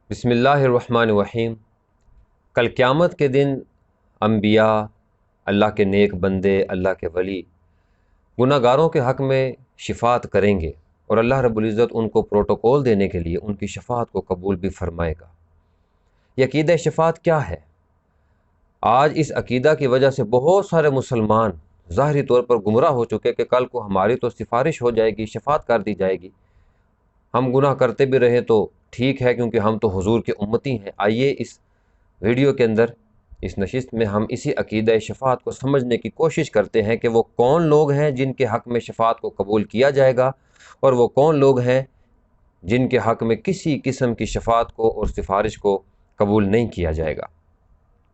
بسم اللہ الرحمن الرحیم۔ کل قیامت کے دن انبیاء، اللہ کے نیک بندے، اللہ کے ولی گناہ گاروں کے حق میں شفاعت کریں گے، اور اللہ رب العزت ان کو پروٹوکول دینے کے لیے ان کی شفاعت کو قبول بھی فرمائے گا۔ یہ عقیدہ شفاعت کیا ہے؟ آج اس عقیدہ کی وجہ سے بہت سارے مسلمان ظاہری طور پر گمراہ ہو چکے کہ کل کو ہماری تو سفارش ہو جائے گی، شفاعت کر دی جائے گی، ہم گناہ کرتے بھی رہیں تو ٹھیک ہے کیونکہ ہم تو حضور کے امتی ہیں۔ آئیے اس ویڈیو کے اندر، اس نشست میں ہم اسی عقیدہ شفاعت کو سمجھنے کی کوشش کرتے ہیں کہ وہ کون لوگ ہیں جن کے حق میں شفاعت کو قبول کیا جائے گا، اور وہ کون لوگ ہیں جن کے حق میں کسی قسم کی شفاعت کو اور سفارش کو قبول نہیں کیا جائے گا۔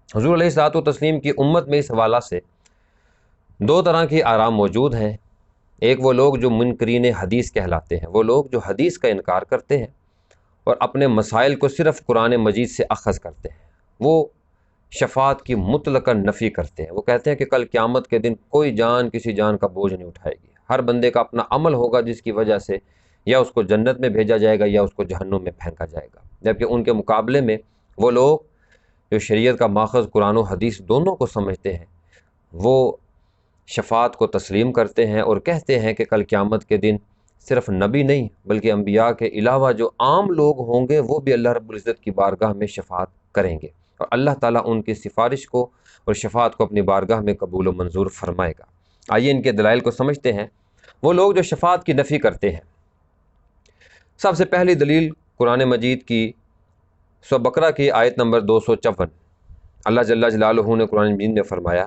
حضور علیہ الصلوۃ والتسلیم کی امت میں اس حوالہ سے دو طرح کی آراء موجود ہیں۔ ایک وہ لوگ جو منکرین حدیث کہلاتے ہیں، وہ لوگ جو حدیث کا انکار کرتے ہیں اور اپنے مسائل کو صرف قرآن مجید سے اخذ کرتے ہیں، وہ شفاعت کی مطلقاً نفی کرتے ہیں۔ وہ کہتے ہیں کہ کل قیامت کے دن کوئی جان کسی جان کا بوجھ نہیں اٹھائے گی، ہر بندے کا اپنا عمل ہوگا جس کی وجہ سے یا اس کو جنت میں بھیجا جائے گا یا اس کو جہنم میں پھینکا جائے گا۔ جبکہ ان کے مقابلے میں وہ لوگ جو شریعت کا ماخذ قرآن و حدیث دونوں کو سمجھتے ہیں، وہ شفاعت کو تسلیم کرتے ہیں اور کہتے ہیں کہ کل قیامت کے دن صرف نبی نہیں بلکہ انبیاء کے علاوہ جو عام لوگ ہوں گے وہ بھی اللہ رب العزت کی بارگاہ میں شفاعت کریں گے، اور اللہ تعالیٰ ان کی سفارش کو اور شفاعت کو اپنی بارگاہ میں قبول و منظور فرمائے گا۔ آئیے ان کے دلائل کو سمجھتے ہیں۔ وہ لوگ جو شفاعت کی نفی کرتے ہیں، سب سے پہلی دلیل قرآن مجید کی سورہ بقرہ کی آیت نمبر 254۔ اللہ جل جلالہ نے قرآن مجید میں فرمایا،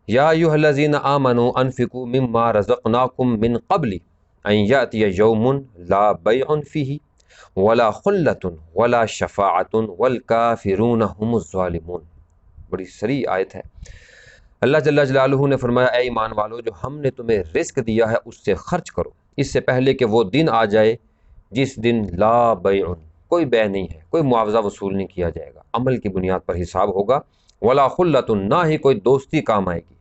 یا ایھا الذین آمنوا انفقوا مما رزقناکم من قبل ان یأتی یوم لا بیع فیہ ولا خلۃ ولا شفاعۃ والکافرون هم الظالمون۔ بڑی صریح آیت ہے۔ اللہ جل جلالہ نے فرمایا، اے ایمان والو، جو ہم نے تمہیں رزق دیا ہے اس سے خرچ کرو، اس سے پہلے کہ وہ دن آ جائے جس دن لا بیع، کوئی بیع نہیں ہے، کوئی معاوضہ وصول نہیں کیا جائے گا، عمل کی بنیاد پر حساب ہوگا، ولا خلۃ، نہ ہی کوئی دوستی کام آئے گی،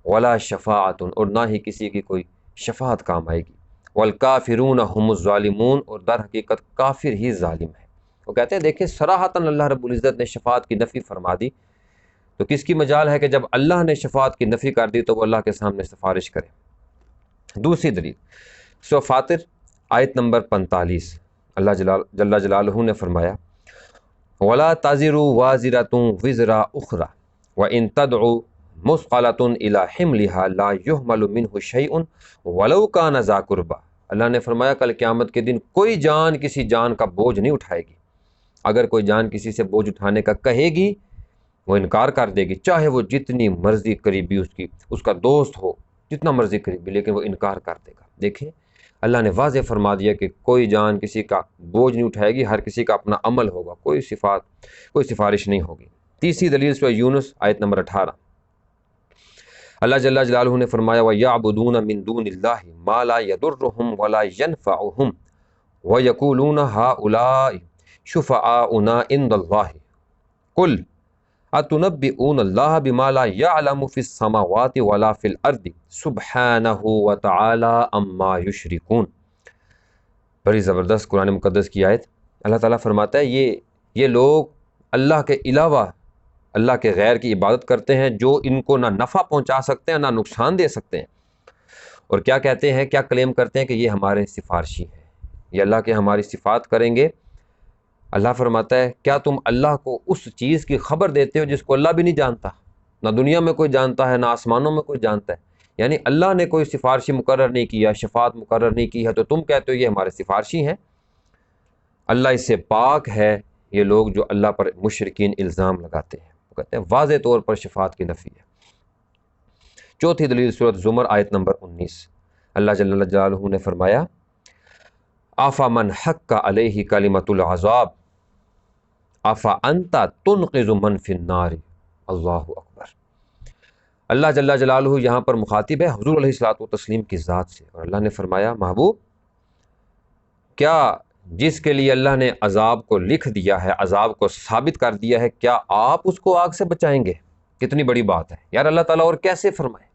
ولا شفاعت، اور نہ ہی کسی کی کوئی شفاعت کام آئے گی، والکافرون هم الظالمون، اور در حقیقت کافر ہی ظالم ہے۔ وہ کہتے ہیں دیکھیں صراحتاً اللہ رب العزت نے شفاعت کی نفی فرما دی، تو کس کی مجال ہے کہ جب اللہ نے شفاعت کی نفی کر دی تو وہ اللہ کے سامنے سفارش کرے۔ دوسری دلیل سورہ فاطر آیت نمبر 45، اللہ جل جلالہ نے فرمایا، وَلَا تَزِرُ وَازِرَةٌ وِزْرَ أُخْرَى وَإِن تَدْعُ مُثْقَلَةٌ إِلَىٰ حِمْلِهَا لَا يُحْمَلُ مِنْهُ شَيْءٌ وَلَوْ كَانَ ذَا قُرْبَىٰ۔ اللہ نے فرمایا کل قیامت کے دن کوئی جان کسی جان کا بوجھ نہیں اٹھائے گی۔ اگر کوئی جان کسی سے بوجھ اٹھانے کا کہے گی، وہ انکار کر دے گی، چاہے وہ جتنی مرضی قریبی اس کا دوست ہو، جتنا مرضی قریبی، لیکن وہ انکار کر دے گا۔ دیکھیں اللہ نے واضح فرما دیا کہ کوئی جان کسی کا بوجھ نہیں اٹھائے گی، ہر کسی کا اپنا عمل ہوگا، کوئی سفارش نہیں ہوگی۔ تیسری دلیل سورہ یونس آیت نمبر 18، اللہ جل جلالہ نے فرمایا، وَيَعْبُدُونَ مِن دُونِ اللَّهِ مَا لَا يَضُرُّهُمْ وَلَا يَنفَعُهُمْ وَيَقُولُونَ هَؤُلَاءِ شُفَعَاؤُنَا عِندَ اللَّهِ قُلْ أَتُنَبِّئُونَ اللَّهَ بِمَا لَا يَعْلَمُ فِي السَّمَاوَاتِ وَلَا فِي الْأَرْضِ سُبْحَانَهُ وَتَعَالَىٰ عَمَّا يُشْرِكُونَ۔ بڑی زبردست قرآن مقدس کی آیت۔ اللہ تعالیٰ فرماتا ہے یہ لوگ اللہ کے علاوہ اللہ کے غیر کی عبادت کرتے ہیں جو ان کو نہ نفع پہنچا سکتے ہیں نہ نقصان دے سکتے ہیں، اور کیا کہتے ہیں، کیا کلیم کرتے ہیں کہ یہ ہمارے سفارشی ہیں، یہ اللہ کے ہماری صفات کریں گے۔ اللہ فرماتا ہے کیا تم اللہ کو اس چیز کی خبر دیتے ہو جس کو اللہ بھی نہیں جانتا، نہ دنیا میں کوئی جانتا ہے نہ آسمانوں میں کوئی جانتا ہے، یعنی اللہ نے کوئی سفارشی مقرر نہیں کیا، شفاعت مقرر نہیں کی ہے، تو تم کہتے ہو یہ ہمارے سفارشی ہیں۔ اللہ اس سے پاک ہے یہ لوگ جو اللہ پر مشرکین الزام لگاتے ہیں۔ وہ کہتے ہیں واضح طور پر شفاعت کی نفی ہے۔ چوتھی دلیل سورۃ زمر آیت نمبر 19، اللہ جل جلالہ نے فرمایا، أَفَمَنْ حَقَّ عَلَيْهِ كَلِمَةُ الْعَذَابِ أَفَأَنْتَ تُنْقِذُ مَنْ فِي النَّارِ۔ اللہ اکبر۔ اللہ جل جلالہ یہاں پر مخاطب ہے حضور علیہ الصلوۃ والتسلیم کی ذات سے، اور اللہ نے فرمایا، محبوب کیا جس کے لیے اللہ نے عذاب کو لکھ دیا ہے، عذاب کو ثابت کر دیا ہے، کیا آپ اس کو آگ سے بچائیں گے؟ کتنی بڑی بات ہے یار، اللہ تعالیٰ اور کیسے فرمائے۔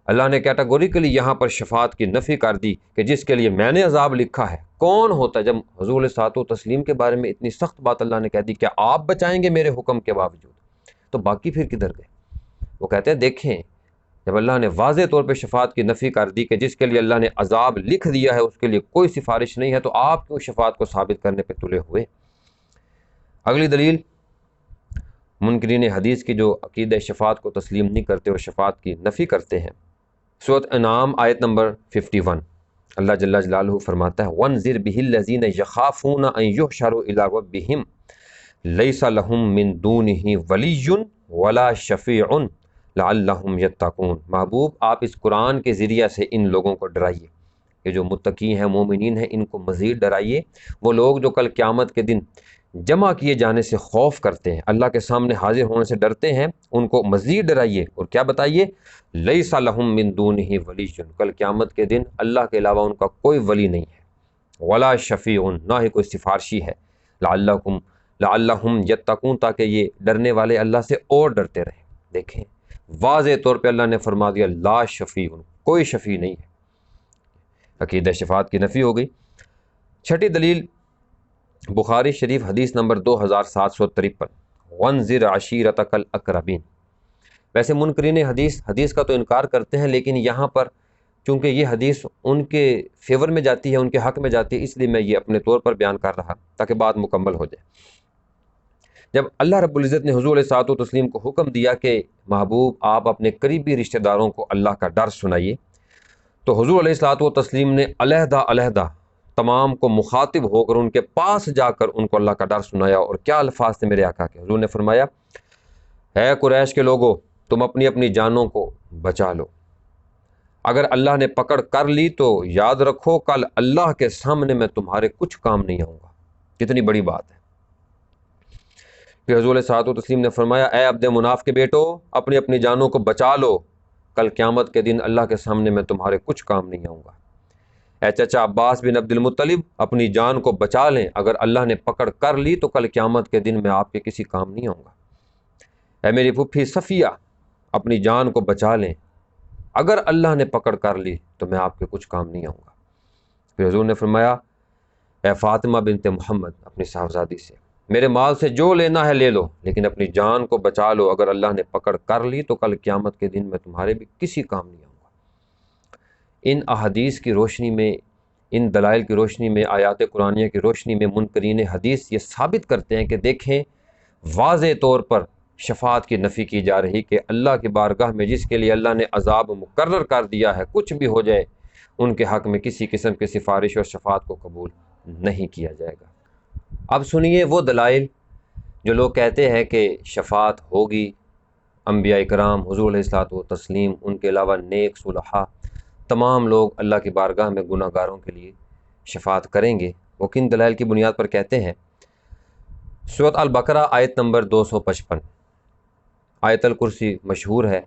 اللہ نے کیٹاگوریکلی یہاں پر شفاعت کی نفی کر دی کہ جس کے لیے میں نے عذاب لکھا ہے کون ہوتا ہے. جب حضور علیہ الصلوۃ والتسلیم کے بارے میں اتنی سخت بات اللہ نے کہہ دی کہ آپ بچائیں گے میرے حکم کے باوجود، تو باقی پھر کدھر گئے؟ وہ کہتے ہیں دیکھیں جب اللہ نے واضح طور پہ شفاعت کی نفی کر دی کہ جس کے لیے اللہ نے عذاب لکھ دیا ہے اس کے لیے کوئی سفارش نہیں ہے، تو آپ کیوں شفاعت کو ثابت کرنے پہ تلے ہوئے؟ اگلی دلیل منکرین حدیث کی جو عقیدہ شفاعت کو تسلیم نہیں کرتے اور شفاعت کی نفی کرتے ہیں، سورۃ انعام آیت نمبر 51 اللہ جل جلالہ فرماتا ہے وَانذِرْ بِهِ الَّذِينَ يَخَافُونَ أَن يُحْشَرُوا إِلَىٰ رَبِّهِمْ لَيْسَ لَهُم مِّن دُونِهِ وَلِيٌّ وَلَا شَفِيعٌ لَعَلَّهُمْ يَتَّقُونَ. محبوب آپ اس قرآن کے ذریعے سے ان لوگوں کو ڈرائیے، یہ جو متقی ہیں مومنین ہیں ان کو مزید ڈرائیے. وہ لوگ جو کل قیامت کے دن جمع کیے جانے سے خوف کرتے ہیں، اللہ کے سامنے حاضر ہونے سے ڈرتے ہیں، ان کو مزید ڈرائیے. اور کیا بتائیے؟ لیس لہم من دونہ ولی، کل قیامت کے دن اللہ کے علاوہ ان کا کوئی ولی نہیں ہے، ولا شفیع، نہ ہی کوئی سفارشی ہے، لعلہم یتقون، تاکہ یہ ڈرنے والے اللہ سے اور ڈرتے رہیں. دیکھیں واضح طور پہ اللہ نے فرما دیا لا شفیع، کوئی شفیع نہیں ہے. عقیدہ شفاعت کی نفی ہو گئی. چھٹی دلیل بخاری شریف حدیث نمبر 2753 وَانذِرْ عَشِيرَتَكَ الْأَقْرَبِينَ. ویسے منکرین حدیث کا تو انکار کرتے ہیں، لیکن یہاں پر چونکہ یہ حدیث ان کے فیور میں جاتی ہے، ان کے حق میں جاتی ہے، اس لیے میں یہ اپنے طور پر بیان کر رہا تاکہ بات مکمل ہو جائے. جب اللہ رب العزت نے حضور علیہ الصلوۃ والتسلیم کو حکم دیا کہ محبوب آپ اپنے قریبی رشتہ داروں کو اللہ کا ڈر سنائیے، تو حضور علیہ الصلوۃ والتسلیم نے علیحدہ تمام کو مخاطب ہو کر ان کے پاس جا کر ان کو اللہ کا ڈر سنایا. اور کیا الفاظ تھے میرے آقا کے؟ حضور نے فرمایا اے قریش کے لوگوں، تم اپنی اپنی جانوں کو بچا لو، اگر اللہ نے پکڑ کر لی تو یاد رکھو کل اللہ کے سامنے میں تمہارے کچھ کام نہیں آؤں گا. کتنی بڑی بات ہے. پھر حضور علیہ الصلوۃ والتسلیم نے فرمایا اے عبد مناف کے بیٹو، اپنی اپنی جانوں کو بچا لو، کل قیامت کے دن اللہ کے سامنے میں تمہارے کچھ کام نہیں آؤں گا. اے چچا عباس بن عبد المطلب، اپنی جان کو بچا لیں، اگر اللہ نے پکڑ کر لی تو کل قیامت کے دن میں آپ کے کسی کام نہیں آؤں گا. اے میری پھپھی صفیہ، اپنی جان کو بچا لیں، اگر اللہ نے پکڑ کر لی تو میں آپ کے کچھ کام نہیں آؤں گا. پھر حضور نے فرمایا اے فاطمہ بنت محمد، اپنی صاحبزادی سے میرے مال سے جو لینا ہے لے لو، لیکن اپنی جان کو بچا لو، اگر اللہ نے پکڑ کر لی تو کل قیامت کے دن میں تمہارے بھی کسی کام نہیں آؤں گا. ان احادیث کی روشنی میں، ان دلائل کی روشنی میں، آیات قرآنیہ کی روشنی میں منکرین حدیث یہ ثابت کرتے ہیں کہ دیکھیں واضح طور پر شفاعت کی نفی کی جا رہی کہ اللہ کی بارگاہ میں جس کے لیے اللہ نے عذاب مقرر کر دیا ہے، کچھ بھی ہو جائے ان کے حق میں کسی قسم کی سفارش اور شفاعت کو قبول نہیں کیا جائے گا. اب سنیے وہ دلائل جو لوگ کہتے ہیں کہ شفاعت ہوگی، انبیاء کرام، حضور علیہ الصلوۃ والتسلیم، ان کے علاوہ نیک صلحاء، تمام لوگ اللہ کی بارگاہ میں گناہ گاروں کے لیے شفاعت کریں گے. وہ کن دلائل کی بنیاد پر کہتے ہیں؟ سورۃ البقرہ آیت نمبر 255، آیت الکرسی مشہور ہے،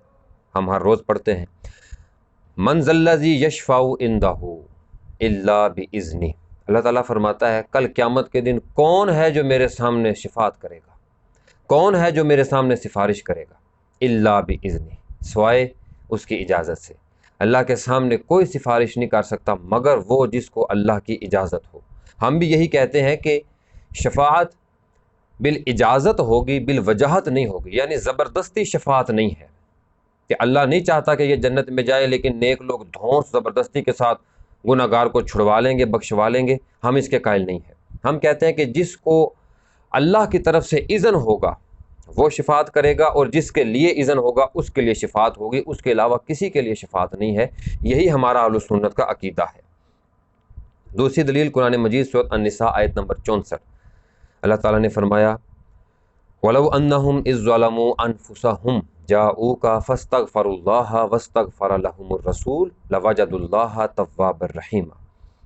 ہم ہر روز پڑھتے ہیں. من ذا الذی یشفع عندہ الا باذنہ. اللہ تعالیٰ فرماتا ہے کل قیامت کے دن کون ہے جو میرے سامنے شفاعت کرے گا، کون ہے جو میرے سامنے سفارش کرے گا؟ الا باذنہ، سوائے اس کی اجازت سے. اللہ کے سامنے کوئی سفارش نہیں کر سکتا مگر وہ جس کو اللہ کی اجازت ہو. ہم بھی یہی کہتے ہیں کہ شفاعت بالاجازت ہوگی، بالوجاہت نہیں ہوگی، یعنی زبردستی شفاعت نہیں ہے کہ اللہ نہیں چاہتا کہ یہ جنت میں جائے لیکن نیک لوگ دھونس زبردستی کے ساتھ گناہ گار کو چھڑوا لیں گے، بخشوا لیں گے. ہم اس کے قائل نہیں ہیں. ہم کہتے ہیں کہ جس کو اللہ کی طرف سے اذن ہوگا وہ شفاعت کرے گا، اور جس کے لیے اذن ہوگا اس کے لیے شفاعت ہوگی، اس کے علاوہ کسی کے لیے شفاعت نہیں ہے. یہی ہمارا اہل سنت کا عقیدہ ہے. دوسری دلیل قرآن مجید سورۃ النساء آیت نمبر 64، اللہ تعالیٰ نے فرمایا وَلَوْ أَنَّهُمْ إِذ ظَّلَمُوا أَنفُسَهُمْ جَاءُوكَ فَاسْتَغْفَرُوا اللَّهَ وَاسْتَغْفَرَ لَهُمُ الرَّسُولُ لَوَجَدُوا اللَّهَ تَوَّابًا رَحِيمًا.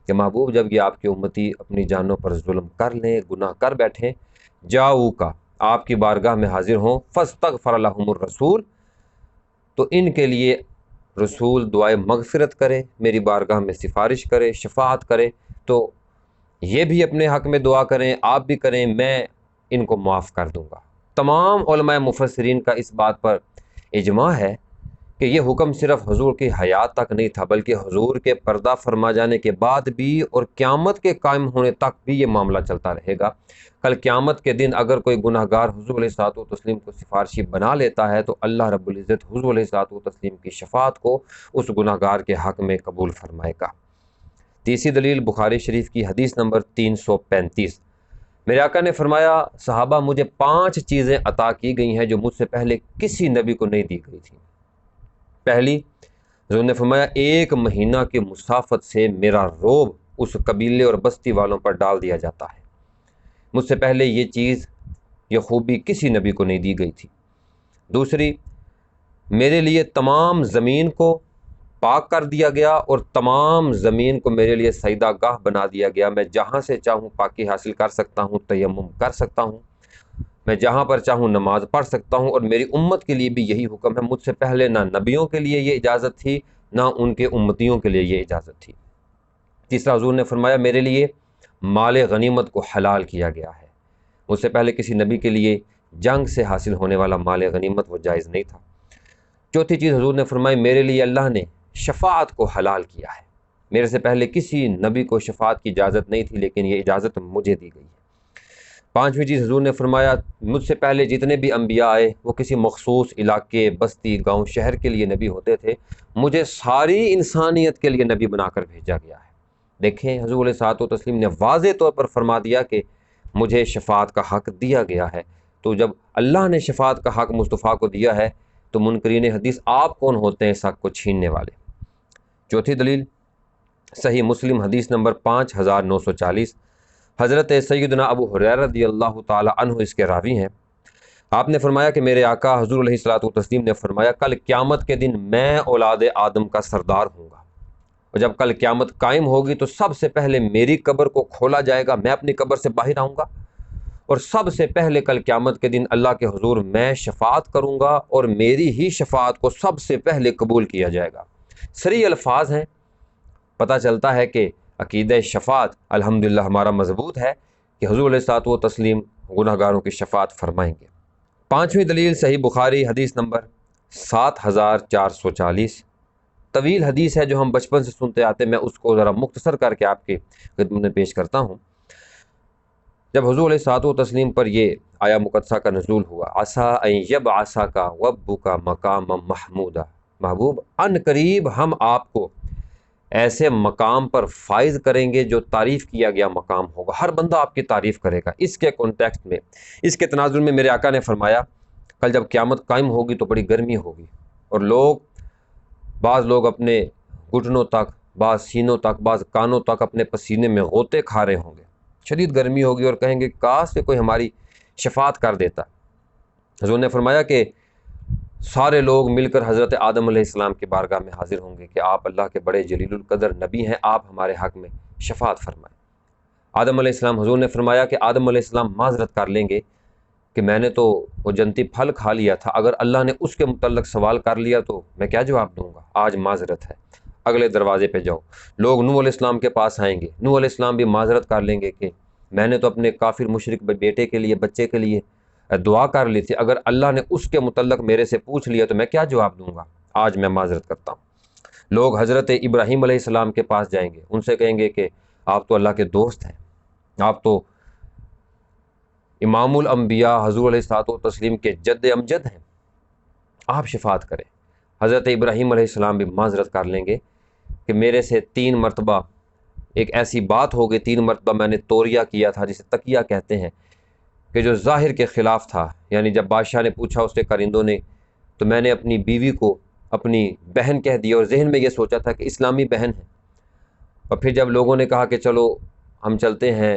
کہ محبوب جب یہ آپ کی امتی اپنی جانوں پر ظلم کر لیں، گناہ کر بیٹھیں، جاؤکا، آپ کی بارگاہ میں حاضر ہوں، فاستغفر لهم الرسول، تو ان کے لیے رسول دعائے مغفرت کرے، میری بارگاہ میں سفارش کرے، شفاعت کرے، تو یہ بھی اپنے حق میں دعا کریں، آپ بھی کریں، میں ان کو معاف کر دوں گا. تمام علماء مفسرین کا اس بات پر اجماع ہے کہ یہ حکم صرف حضور کی حیات تک نہیں تھا، بلکہ حضور کے پردہ فرما جانے کے بعد بھی اور قیامت کے قائم ہونے تک بھی یہ معاملہ چلتا رہے گا۔ کل قیامت کے دن اگر کوئی گناہ گار حضور علیہ الصلوۃ والتسلیم کو سفارشی بنا لیتا ہے تو اللہ رب العزت حضور علیہ الصلوۃ والتسلیم کی شفاعت کو اس گناہ گار کے حق میں قبول فرمائے گا۔ تیسری دلیل بخاری شریف کی حدیث نمبر 335، میرے آقا نے فرمایا صحابہ مجھے 5 چیزیں عطا کی گئی ہیں جو مجھ سے پہلے کسی نبی کو نہیں دی گئی تھی۔ پہلی، حضور نے فرمایا 1 مہینہ کی مسافت سے میرا روب اس قبیلے اور بستی والوں پر ڈال دیا جاتا ہے۔ مجھ سے پہلے یہ چیز، یہ خوبی کسی نبی کو نہیں دی گئی تھی۔ دوسری، میرے لیے تمام زمین کو پاک کر دیا گیا اور تمام زمین کو میرے لیے سجدہ گاہ بنا دیا گیا۔ میں جہاں سے چاہوں پاکی حاصل کر سکتا ہوں، تیمم کر سکتا ہوں، میں جہاں پر چاہوں نماز پڑھ سکتا ہوں، اور میری امت کے لیے بھی یہی حکم ہے۔ مجھ سے پہلے نہ نبیوں کے لیے یہ اجازت تھی، نہ ان کے امتیوں کے لیے یہ اجازت تھی۔ تیسرا، حضور نے فرمایا میرے لیے مال غنیمت کو حلال کیا گیا ہے۔ مجھ سے پہلے کسی نبی کے لیے جنگ سے حاصل ہونے والا مال غنیمت وہ جائز نہیں تھا۔ چوتھی چیز حضور نے فرمائی میرے لیے اللہ نے شفاعت کو حلال کیا ہے۔ میرے سے پہلے کسی نبی کو شفاعت کی اجازت نہیں تھی، لیکن یہ اجازت مجھے دی گئی ہے۔ پانچویں چیز حضور نے فرمایا مجھ سے پہلے جتنے بھی انبیاء آئے وہ کسی مخصوص علاقے، بستی، گاؤں، شہر کے لیے نبی ہوتے تھے، مجھے ساری انسانیت کے لیے نبی بنا کر بھیجا گیا ہے۔ دیکھیں حضور علیہ الصلوۃ والتسلیم نے واضح طور پر فرما دیا کہ مجھے شفاعت کا حق دیا گیا ہے۔ تو جب اللہ نے شفاعت کا حق مصطفیٰ کو دیا ہے تو منکرین حدیث آپ کون ہوتے ہیں اس حق کو چھیننے والے؟ چوتھی دلیل صحیح مسلم حدیث نمبر 5940، حضرت سیدنا ابو ہریرہ رضی اللہ تعالی عنہ اس کے راوی ہیں۔ آپ نے فرمایا کہ میرے آقا حضور علیہ الصلوۃ والتسلیم نے فرمایا کل قیامت کے دن میں اولاد آدم کا سردار ہوں گا، اور جب کل قیامت قائم ہوگی تو سب سے پہلے میری قبر کو کھولا جائے گا، میں اپنی قبر سے باہر آؤں گا، اور سب سے پہلے کل قیامت کے دن اللہ کے حضور میں شفاعت کروں گا، اور میری ہی شفاعت کو سب سے پہلے قبول کیا جائے گا۔ صریح الفاظ ہیں، پتہ چلتا ہے کہ عقیدہ شفاعت الحمدللہ ہمارا مضبوط ہے کہ حضور علیہ الصلوۃ والتسلیم گناہ گاروں کی شفاعت فرمائیں گے۔ پانچویں دلیل صحیح بخاری حدیث نمبر 7440، طویل حدیث ہے جو ہم بچپن سے سنتے آتے، میں اس کو ذرا مختصر کر کے آپ کی خدمت میں پیش کرتا ہوں۔ جب حضور علیہ الصلوۃ والتسلیم پر یہ آیا مقدسہ کا نزول ہوا، عسیٰ ان یبعثک ربک مقاما محمودا، محبوب ان قریب ہم آپ کو ایسے مقام پر فائز کریں گے جو تعریف کیا گیا مقام ہوگا، ہر بندہ آپ کی تعریف کرے گا۔ اس کے کانٹیکسٹ میں، اس کے تناظر میں میرے آقا نے فرمایا کل جب قیامت قائم ہوگی تو بڑی گرمی ہوگی، اور بعض لوگ اپنے گھٹنوں تک، بعض سینوں تک، بعض کانوں تک اپنے پسینے میں غوطے کھا رہے ہوں گے، شدید گرمی ہوگی، اور کہیں گے کاش کہ کوئی ہماری شفاعت کر دیتا۔ حضور نے فرمایا کہ سارے لوگ مل کر حضرت آدم علیہ السلام کی بارگاہ میں حاضر ہوں گے کہ آپ اللہ کے بڑے جلیل القدر نبی ہیں، آپ ہمارے حق میں شفاعت فرمائیں۔ آدم علیہ السلام، حضور نے فرمایا کہ آدم علیہ السلام معذرت کر لیں گے کہ میں نے تو وہ جنتی پھل کھا لیا تھا، اگر اللہ نے اس کے متعلق سوال کر لیا تو میں کیا جواب دوں گا، آج معذرت ہے، اگلے دروازے پہ جاؤ۔ لوگ نوح علیہ السلام کے پاس آئیں گے، نوح علیہ السلام بھی معذرت کر لیں گے کہ میں نے تو اپنے کافر مشرک بیٹے کے لیے، بچے کے لیے دعا کر لی تھی، اگر اللہ نے اس کے متعلق میرے سے پوچھ لیا تو میں کیا جواب دوں گا، آج میں معذرت کرتا ہوں۔ لوگ حضرت ابراہیم علیہ السلام کے پاس جائیں گے، ان سے کہیں گے کہ آپ تو اللہ کے دوست ہیں، آپ تو امام الانبیاء حضور علیہ الصلوۃ والتسلیم کے جد امجد ہیں، آپ شفاعت کریں۔ حضرت ابراہیم علیہ السلام بھی معذرت کر لیں گے کہ میرے سے 3 مرتبہ ایک ایسی بات ہو گئی، 3 مرتبہ میں نے توریہ کیا تھا، جسے تقیہ کہتے ہیں، کہ جو ظاہر کے خلاف تھا، یعنی جب بادشاہ نے پوچھا اس سے کرندوں نے تو میں نے اپنی بیوی کو اپنی بہن کہہ دیا، اور ذہن میں یہ سوچا تھا کہ اسلامی بہن ہے، اور پھر جب لوگوں نے کہا کہ چلو ہم چلتے ہیں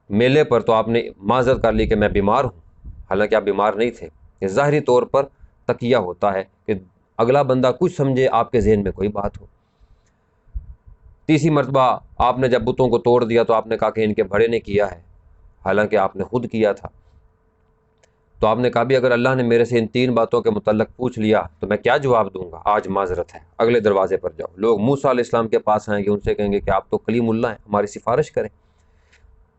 میلے پر تو آپ نے معذرت کر لی کہ میں بیمار ہوں، حالانکہ آپ بیمار نہیں تھے۔ یہ ظاہری طور پر تقیہ ہوتا ہے کہ اگلا بندہ کچھ سمجھے آپ کے ذہن میں کوئی بات ہو۔ تیسری مرتبہ آپ نے جب بتوں کو توڑ دیا تو آپ نے کہا کہ ان کے بڑے نے کیا ہے، حالانکہ آپ نے خود کیا تھا۔ تو آپ نے کہا بھی اگر اللہ نے میرے سے ان 3 باتوں کے متعلق پوچھ لیا تو میں کیا جواب دوں گا، آج معذرت ہے، اگلے دروازے پر جاؤ۔ لوگ موسیٰ علیہ السلام کے پاس آئیں گے، ان سے کہیں گے کہ آپ تو کلیم اللہ ہیں، ہماری سفارش کریں۔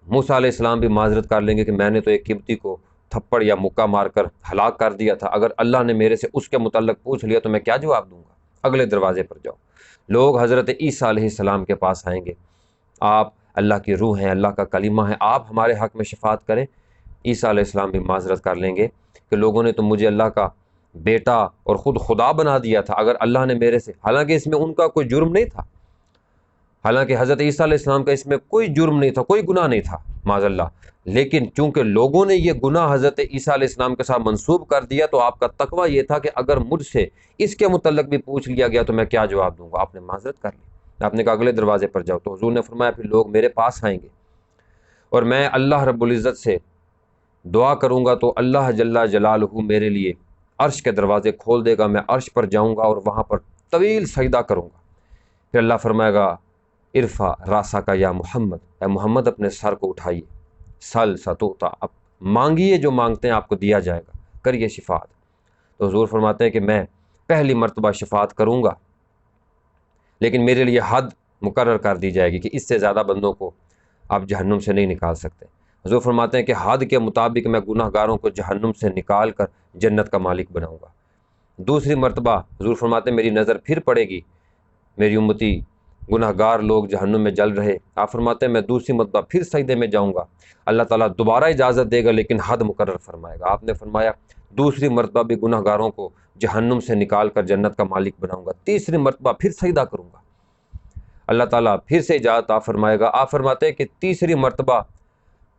موسیٰ علیہ السلام بھی معذرت کر لیں گے کہ میں نے تو ایک قبطی کو تھپڑ یا مکہ مار کر ہلاک کر دیا تھا، اگر اللہ نے میرے سے اس کے متعلق پوچھ لیا تو میں کیا جواب دوں گا؟ اگلے دروازے پر جاؤ۔ لوگ حضرت عیسیٰ علیہ السلام کے پاس آئیں گے، آپ اللہ کی روح ہیں، اللہ کا کلمہ ہے، آپ ہمارے حق میں شفاعت کریں۔ عیسیٰ علیہ السلام بھی معذرت کر لیں گے کہ لوگوں نے تو مجھے اللہ کا بیٹا اور خود خدا بنا دیا تھا، اگر اللہ نے میرے سے، حالانکہ اس میں ان کا کوئی جرم نہیں تھا، حالانکہ حضرت عیسیٰ علیہ السلام کا اس میں کوئی جرم نہیں تھا، کوئی گناہ نہیں تھا معاذ اللہ، لیکن چونکہ لوگوں نے یہ گناہ حضرت عیسیٰ علیہ السلام کے ساتھ منسوب کر دیا تو آپ کا تقویٰ یہ تھا کہ اگر مجھ سے اس کے متعلق بھی پوچھ لیا گیا تو میں کیا جواب دوں گا؟ آپ نے معذرت کر لی، آپ نے کہا اگلے دروازے پر جاؤ۔ تو حضور نے فرمایا پھر لوگ میرے پاس آئیں گے اور میں اللہ رب العزت سے دعا کروں گا تو اللہ جل جلالہ میرے لیے عرش کے دروازے کھول دے گا، میں عرش پر جاؤں گا اور وہاں پر طویل سجدہ کروں گا۔ پھر اللہ فرمائے گا ارفع راسا کا یا محمد، اے محمد اپنے سر کو اٹھائیے، سل ستوتا، اب مانگیے جو مانگتے ہیں آپ کو دیا جائے گا، کریے شفاعت۔ تو حضور فرماتے ہیں کہ میں پہلی مرتبہ شفاعت کروں گا لیکن میرے لیے حد مقرر کر دی جائے گی کہ اس سے زیادہ بندوں کو آپ جہنم سے نہیں نکال سکتے۔ حضور فرماتے ہیں کہ حد کے مطابق میں گناہ گاروں کو جہنم سے نکال کر جنت کا مالک بناؤں گا۔ دوسری مرتبہ حضور فرماتے ہیں میری نظر پھر پڑے گی، میری امتی گناہ گار لوگ جہنم میں جل رہے، آپ فرماتے ہیں میں دوسری مرتبہ پھر سجدے میں جاؤں گا، اللہ تعالیٰ دوبارہ اجازت دے گا لیکن حد مقرر فرمائے گا۔ آپ نے فرمایا دوسری مرتبہ بھی گناہ گاروں کو جہنم سے نکال کر جنت کا مالک بناؤں گا، تیسری مرتبہ پھر سجدہ کروں گا، اللہ تعالیٰ پھر سے اجازت آپ فرمائے گا۔ آپ فرماتے ہیں کہ تیسری مرتبہ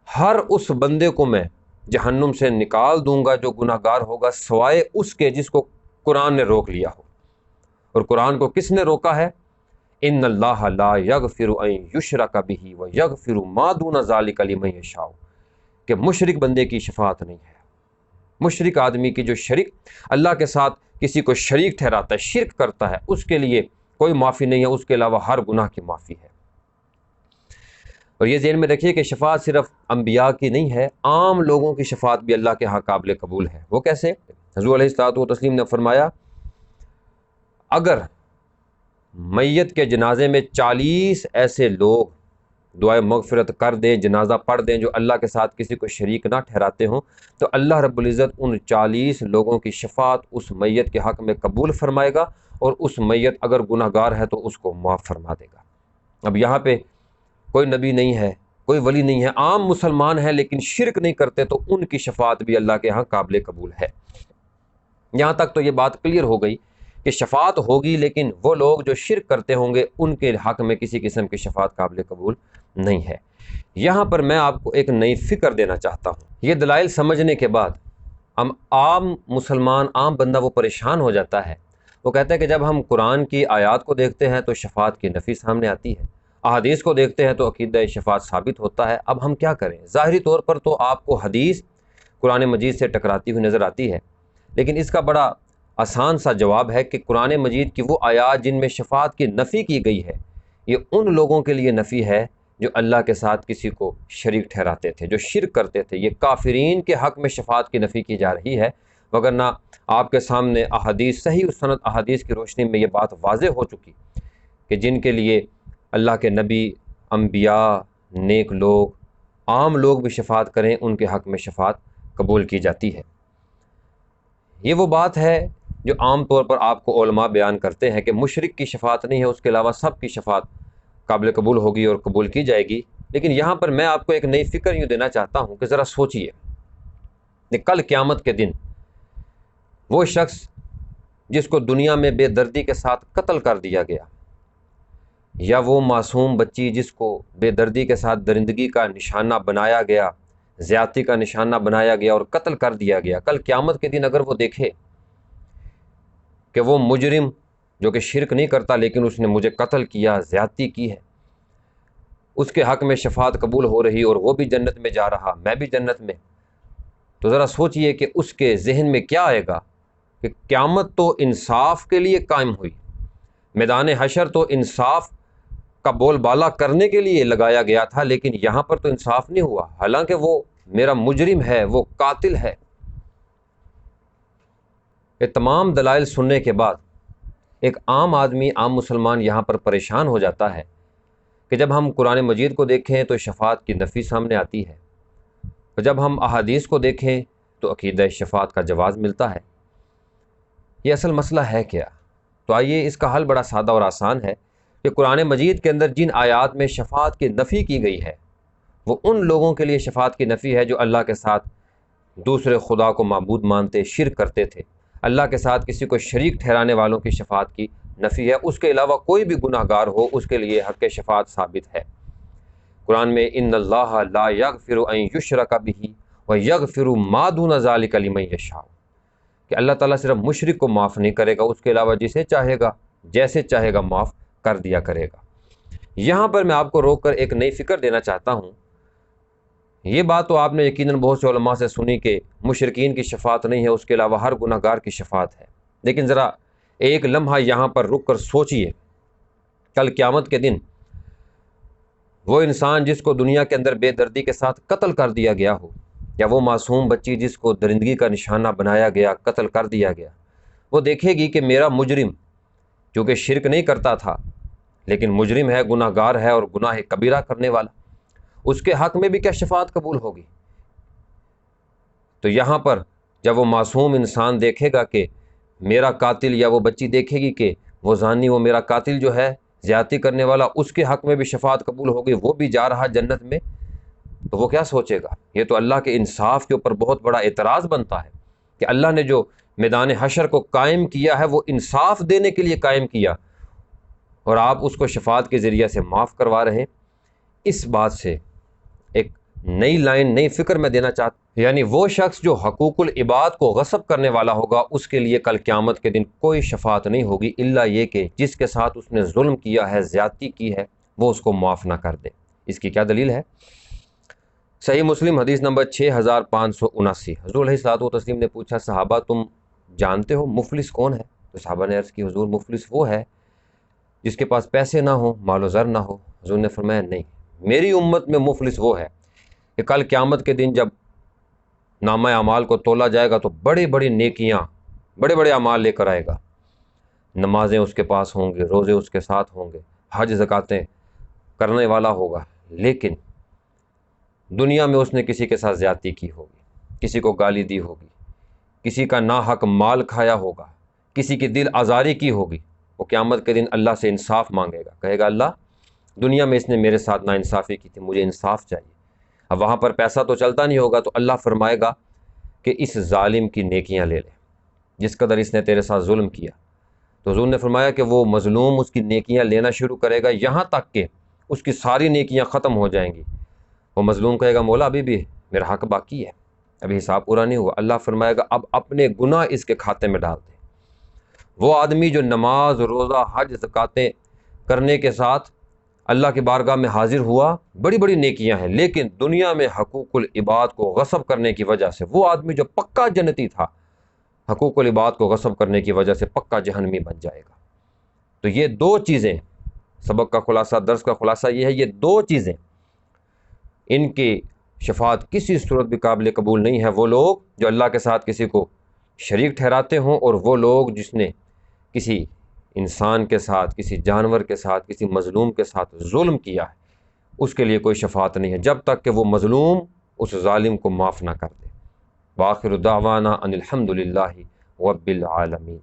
ہر اس بندے کو میں جہنم سے نکال دوں گا جو گناہ گار ہوگا سوائے اس کے جس کو قرآن نے روک لیا ہو۔ اور قرآن کو کس نے روکا ہے؟ ان اللہ لا یغفر ان یشرک بہ ویغفر ما دون ذلک لمن یشاء، کہ مشرک بندے کی شفاعت نہیں ہے، مشرک آدمی کی جو شریک اللہ کے ساتھ کسی کو شریک ٹھہراتا ہے، شرک کرتا ہے، اس کے لیے کوئی معافی نہیں ہے، اس کے علاوہ ہر گناہ کی معافی ہے۔ اور یہ ذہن میں رکھیے کہ شفاعت صرف انبیاء کی نہیں ہے، عام لوگوں کی شفاعت بھی اللہ کے ہاں قابل قبول ہے۔ وہ کیسے؟ حضور علیہ الصلوۃ والتسلیم نے فرمایا اگر میت کے جنازے میں 40 ایسے لوگ دعائے مغفرت کر دیں، جنازہ پڑھ دیں جو اللہ کے ساتھ کسی کو شریک نہ ٹھہراتے ہوں، تو اللہ رب العزت ان 40 لوگوں کی شفاعت اس میت کے حق میں قبول فرمائے گا اور اس میت اگر گناہ گار ہے تو اس کو معاف فرما دے گا۔ اب یہاں پہ کوئی نبی نہیں ہے، کوئی ولی نہیں ہے، عام مسلمان ہیں لیکن شرک نہیں کرتے تو ان کی شفاعت بھی اللہ کے ہاں قابل قبول ہے۔ یہاں تک تو یہ بات کلیئر ہو گئی کہ شفاعت ہوگی لیکن وہ لوگ جو شرک کرتے ہوں گے ان کے حق میں کسی قسم کی شفاعت قابل قبول نہیں ہے۔ یہاں پر میں آپ کو ایک نئی فکر دینا چاہتا ہوں۔ یہ دلائل سمجھنے کے بعد ہم عام مسلمان، عام بندہ وہ پریشان ہو جاتا ہے، وہ کہتا ہے کہ جب ہم قرآن کی آیات کو دیکھتے ہیں تو شفاعت کی نفی سامنے آتی ہے، احادیث کو دیکھتے ہیں تو عقیدہ شفاعت ثابت ہوتا ہے، اب ہم کیا کریں؟ ظاہری طور پر تو آپ کو حدیث قرآن مجید سے ٹکراتی ہوئی نظر آتی ہے، لیکن اس کا بڑا آسان سا جواب ہے کہ قرآن مجید کی وہ آیات جن میں شفاعت کی نفی کی گئی ہے یہ ان لوگوں کے لیے نفی ہے جو اللہ کے ساتھ کسی کو شریک ٹھہراتے تھے، جو شرک کرتے تھے، یہ کافرین کے حق میں شفاعت کی نفی کی جا رہی ہے، وگرنہ آپ کے سامنے احادیث، صحیح سند احادیث کی روشنی میں یہ بات واضح ہو چکی کہ جن کے لیے اللہ کے نبی، انبیاء، نیک لوگ، عام لوگ بھی شفاعت کریں ان کے حق میں شفاعت قبول کی جاتی ہے۔ یہ وہ بات ہے جو عام طور پر آپ کو علماء بیان کرتے ہیں کہ مشرک کی شفاعت نہیں ہے، اس کے علاوہ سب کی شفاعت قابل قبول ہوگی اور قبول کی جائے گی۔ لیکن یہاں پر میں آپ کو ایک نئی فکر یوں دینا چاہتا ہوں کہ ذرا سوچئے کہ کل قیامت کے دن وہ شخص جس کو دنیا میں بے دردی کے ساتھ قتل کر دیا گیا، یا وہ معصوم بچی جس کو بے دردی کے ساتھ درندگی کا نشانہ بنایا گیا، زیادتی کا نشانہ بنایا گیا اور قتل کر دیا گیا، کل قیامت کے دن اگر وہ دیکھے کہ وہ مجرم جو کہ شرک نہیں کرتا لیکن اس نے مجھے قتل کیا، زیادتی کی ہے، اس کے حق میں شفاعت قبول ہو رہی اور وہ بھی جنت میں جا رہا، میں بھی جنت میں، تو ذرا سوچئے کہ اس کے ذہن میں کیا آئے گا کہ قیامت تو انصاف کے لیے قائم ہوئی، میدان حشر تو انصاف کا بول بالا کرنے کے لیے لگایا گیا تھا، لیکن یہاں پر تو انصاف نہیں ہوا، حالانکہ وہ میرا مجرم ہے، وہ قاتل ہے۔ یہ تمام دلائل سننے کے بعد ایک عام آدمی، عام مسلمان یہاں پر پریشان ہو جاتا ہے کہ جب ہم قرآن مجید کو دیکھیں تو شفاعت کی نفی سامنے آتی ہے، اور جب ہم احادیث کو دیکھیں تو عقیدہ شفاعت کا جواز ملتا ہے۔ یہ اصل مسئلہ ہے کیا؟ تو آئیے اس کا حل بڑا سادہ اور آسان ہے کہ قرآن مجید کے اندر جن آیات میں شفاعت کی نفی کی گئی ہے وہ ان لوگوں کے لیے شفاعت کی نفی ہے جو اللہ کے ساتھ دوسرے خدا کو معبود مانتے، شرک کرتے تھے۔ اللہ کے ساتھ کسی کو شریک ٹھہرانے والوں کی شفاعت کی نفی ہے۔ اس کے علاوہ کوئی بھی گناہ گار ہو اس کے لیے حق شفاعت ثابت ہے۔ قرآن میں ان اللہ لا یغفر ان یشرک بہ ویغفر ما دون ذلک لمن یشاء، کہ اللہ تعالیٰ صرف مشرک کو معاف نہیں کرے گا، اس کے علاوہ جسے چاہے گا جیسے چاہے گا معاف کر دیا کرے گا۔ یہاں پر میں آپ کو روک کر ایک نئی فکر دینا چاہتا ہوں۔ یہ بات تو آپ نے یقیناً بہت سے علماء سے سنی کہ مشرکین کی شفاعت نہیں ہے، اس کے علاوہ ہر گناہ گار کی شفاعت ہے، لیکن ذرا ایک لمحہ یہاں پر رک کر سوچئے، کل قیامت کے دن وہ انسان جس کو دنیا کے اندر بے دردی کے ساتھ قتل کر دیا گیا ہو، یا وہ معصوم بچی جس کو درندگی کا نشانہ بنایا گیا، قتل کر دیا گیا، وہ دیکھے گی کہ میرا مجرم چونکہ شرک نہیں کرتا تھا لیکن مجرم ہے، گناہ گار ہے اور گناہ کبیرہ کرنے والا، اس کے حق میں بھی کیا شفاعت قبول ہوگی؟ تو یہاں پر جب وہ معصوم انسان دیکھے گا کہ میرا قاتل، یا وہ بچی دیکھے گی کہ وہ زانی، وہ میرا قاتل جو ہے زیادتی کرنے والا، اس کے حق میں بھی شفاعت قبول ہوگی، وہ بھی جا رہا جنت میں، تو وہ کیا سوچے گا؟ یہ تو اللہ کے انصاف کے اوپر بہت بڑا اعتراض بنتا ہے کہ اللہ نے جو میدان حشر کو قائم کیا ہے وہ انصاف دینے کے لیے قائم کیا، اور آپ اس کو شفاعت کے ذریعے سے معاف کروا رہے ہیں۔ اس بات سے ایک نئی لائن، نئی فکر میں دینا چاہتا ہوں، یعنی وہ شخص جو حقوق العباد کو غصب کرنے والا ہوگا اس کے لیے کل قیامت کے دن کوئی شفاعت نہیں ہوگی، الا یہ کہ جس کے ساتھ اس نے ظلم کیا ہے، زیادتی کی ہے، وہ اس کو معاف نہ کر دے۔ اس کی کیا دلیل ہے؟ صحیح مسلم حدیث نمبر 6579، حضور علیہ الصلوۃ والتسلیم نے پوچھا صحابہ تم جانتے ہو مفلس کون ہے؟ تو صحابہ نے عرض کی حضور مفلس وہ ہے جس کے پاس پیسے نہ ہو، مال و زر نہ ہو۔ حضور نے فرمایا نہیں، میری امت میں مفلس وہ ہے کہ کل قیامت کے دن جب نامہ اعمال کو تولا جائے گا تو بڑی بڑی نیکیاں، بڑے بڑے اعمال لے کر آئے گا، نمازیں اس کے پاس ہوں گے، روزے اس کے ساتھ ہوں گے، حج زکاتیں کرنے والا ہوگا، لیکن دنیا میں اس نے کسی کے ساتھ زیادتی کی ہوگی، کسی کو گالی دی ہوگی، کسی کا ناحق مال کھایا ہوگا، کسی کی دل آزاری کی ہوگی، وہ قیامت کے دن اللہ سے انصاف مانگے گا، کہے گا اللہ دنیا میں اس نے میرے ساتھ ناانصافی کی تھی، مجھے انصاف چاہیے۔ اب وہاں پر پیسہ تو چلتا نہیں ہوگا، تو اللہ فرمائے گا کہ اس ظالم کی نیکیاں لے لے، جس قدر اس نے تیرے ساتھ ظلم کیا۔ تو حضور نے فرمایا کہ وہ مظلوم اس کی نیکیاں لینا شروع کرے گا، یہاں تک کہ اس کی ساری نیکیاں ختم ہو جائیں گی۔ وہ مظلوم کہے گا مولا ابھی بھی میرا حق باقی ہے، ابھی حساب پورا نہیں ہوا۔ اللہ فرمائے گا اب اپنے گناہ اس کے کھاتے میں ڈال دے۔ وہ آدمی جو نماز، روزہ، حج، زکاتیں کرنے کے ساتھ اللہ کی بارگاہ میں حاضر ہوا، بڑی بڑی نیکیاں ہیں، لیکن دنیا میں حقوق العباد کو غصب کرنے کی وجہ سے وہ آدمی جو پکا جنتی تھا، حقوق العباد کو غصب کرنے کی وجہ سے پکا جہنمی بن جائے گا۔ تو یہ دو چیزیں، سبق کا خلاصہ، درس کا خلاصہ یہ ہے، یہ دو چیزیں ان کی شفاعت کسی صورت بھی قابل قبول نہیں ہے۔ وہ لوگ جو اللہ کے ساتھ کسی کو شریک ٹھہراتے ہوں، اور وہ لوگ جس نے کسی انسان کے ساتھ، کسی جانور کے ساتھ، کسی مظلوم کے ساتھ ظلم کیا ہے، اس کے لیے کوئی شفاعت نہیں ہے جب تک کہ وہ مظلوم اس ظالم کو معاف نہ کر دے۔ وآخر دعوانا ان الحمد للہ رب العالمین۔